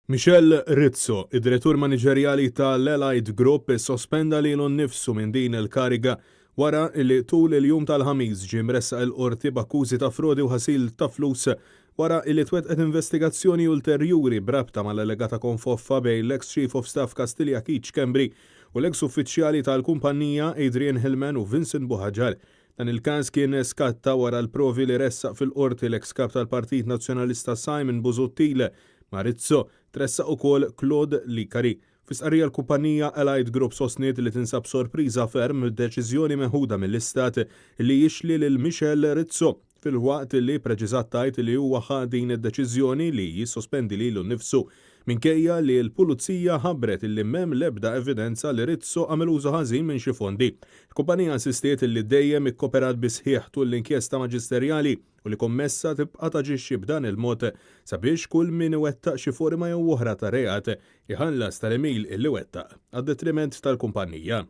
Michel Rizzo, id-direttur maniġerjali tal-Allied Group, sospenda lilu nnifsu minn din il-kariga wara li tul il-jum tal-ħamis ġie mressaq il-qorti b'akkużi ta' frodi u ħasil ta' flus wara li twetqet investigazzjoni ulterjuri brabta mal-allegata konfoffa bejn l-ex Chief of Staff Kastilja Keach Kembri u l-ex uffiċjali tal-kumpanija Adrian Hillman u Vincent Buħaġar. Dan il-każ kien skatta wara l-provi li ressaq fil-qorti l-ex kap tal-Partit Nazzjonalista Simon Busuttil ma' Rizzo tressaq ukoll Claude Likari. Fis-qarrija l-kumpanija Allied Group sostniet li tinsab sorpriża ferm mid-deċiżjoni meħuda mill-istat li jixli lil Michel Rizzo fil-waqt li preċiżat tajt li huwa ħa din id-deċiżjoni li jissospendi lilu nnifsu minkejja li l-pulizija ħabbret li m'hemm l-ebda evidenza li Rizzo għamel użu ħażin minn xi fondi. Il-kumpanija insistiet li dejjem ikkooperat bi sħiħ tul l-inkjesta maġisterjali u li kommessa tibqa' taġixxi b'dan il-mod sabiex kull min iwettaq xi forma jew oħra ta' reat iħallas tal-emil illi wettaq għad-detriment tal-kumpanija.